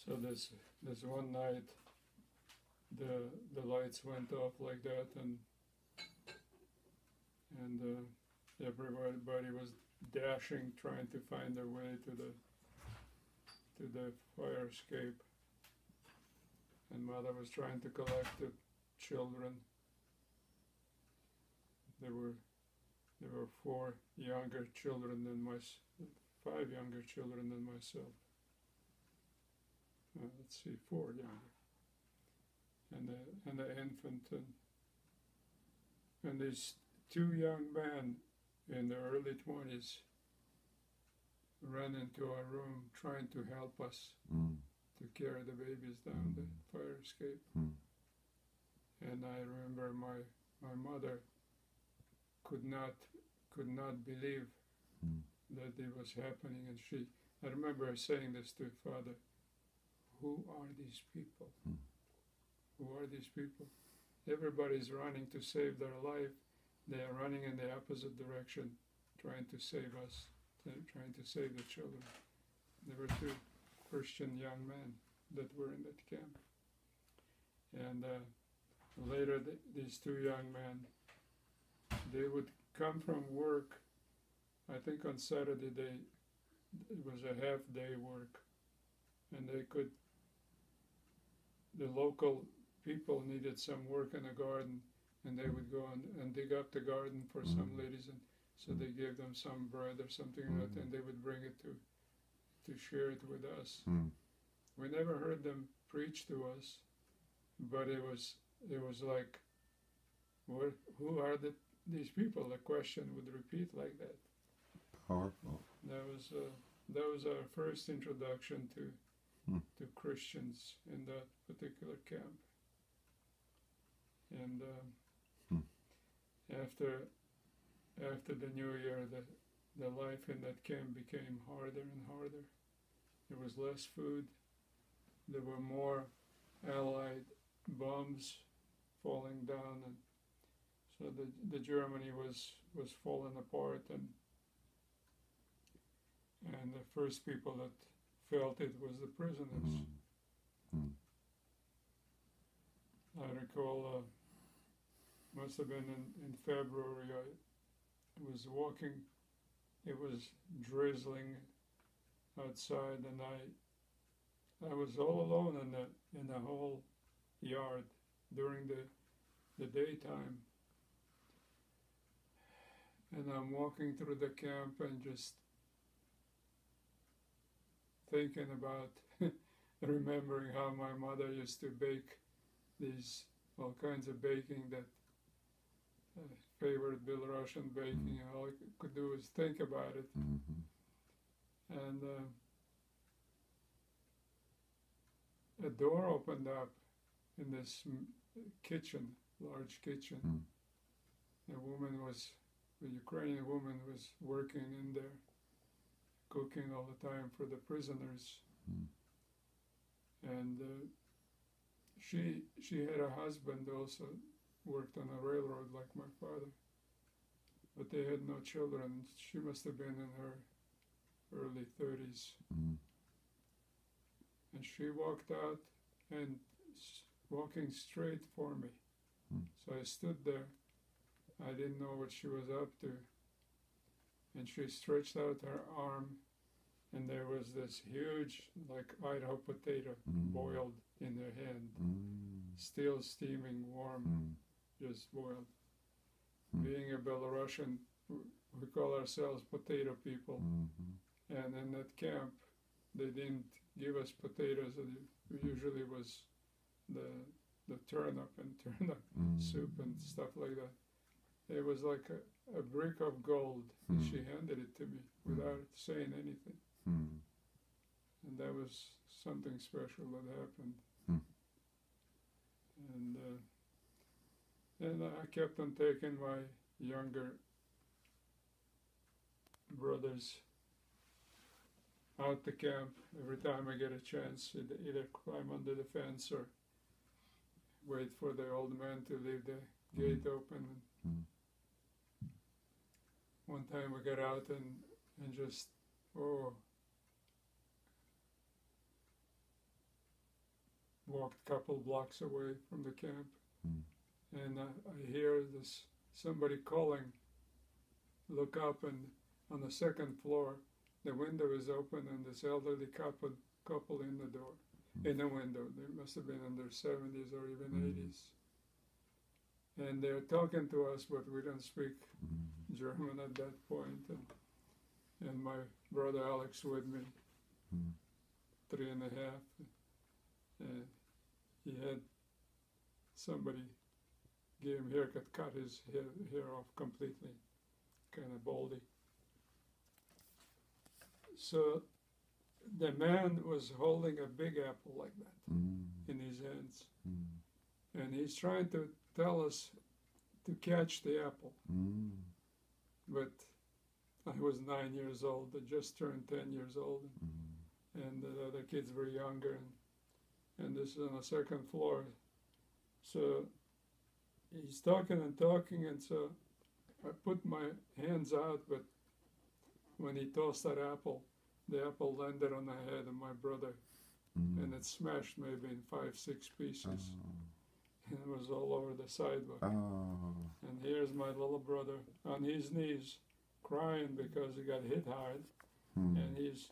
So this one night, the lights went off like that, and everybody was dashing, trying to find their way to the fire escape. And Mother was trying to collect the children. There were four younger children than five younger children than myself. Let's see, four younger, and the infant, and these two young men in their early 20s ran into our room trying to help us to carry the babies down the fire escape. And I remember my mother could not believe that it was happening, and I remember her saying this to Father, who are these people? Who are these people? Everybody's running to save their life. They are running in the opposite direction, trying to save us, trying to save the children. There were two Christian young men that were in that camp. And later, these two young men, they would come from work. I think on Saturday it was a half-day work, and the local people needed some work in the garden, and they would go and dig up the garden for some ladies, and so they gave them some bread or something like that, and they would bring it to share it with us. We never heard them preach to us, but it was like, who are these people? The question would repeat like that. Powerful. That was our first introduction to Christians in that particular camp. And after the New Year, the life in that camp became harder and harder. There was less food. There were more Allied bombs falling down, and so the Germany was falling apart, and the first people that felt it was the prisoners. I recall, must have been in February, I was walking, it was drizzling outside, and I was all alone in the whole yard during the daytime. And I'm walking through the camp and just thinking about remembering how my mother used to bake all kinds of baking that favored Belarusian baking, and all I could do was think about it. And a door opened up in this kitchen, large kitchen. A Ukrainian woman was working in there, cooking all the time for the prisoners. And she had a husband also, worked on a railroad like my father, but they had no children. She must have been in her early 30s. And she walked out and walking straight for me. So I stood there. I didn't know what she was up to. And she stretched out her arm, and there was this huge, like Idaho potato, boiled in her hand, still steaming warm, just boiled. Being a Belarusian, we call ourselves potato people. And in that camp, they didn't give us potatoes. It usually was the turnip and turnip soup and stuff like that. It was like a brick of gold. She handed it to me without saying anything. And that was something special that happened. And I kept on taking my younger brothers out to camp every time I get a chance, either climb under the fence or wait for the old man to leave the gate open. One time we got out and just, walked a couple blocks away from the camp, Mm. and I hear this somebody calling. Look up, and on the second floor, the window is open, and this elderly couple in the door, in the window. They must have been in their 70s or even 80s. And they're talking to us, but we don't speak German at that point. And my brother Alex with me, 3.5, and he had somebody give him a haircut, cut his hair off completely, kind of baldy. So the man was holding a big apple like that in his hands, and he's trying to tell us to catch the apple. But I was 9 years old. I just turned 10 years old, and the other kids were younger, and this is on the second floor. So he's talking and talking, and so I put my hands out, but when he tossed that apple, the apple landed on the head of my brother, and it smashed maybe in 5-6 pieces, and it was all over the sidewalk. And here's my little brother on his knees, crying because he got hit hard, and he's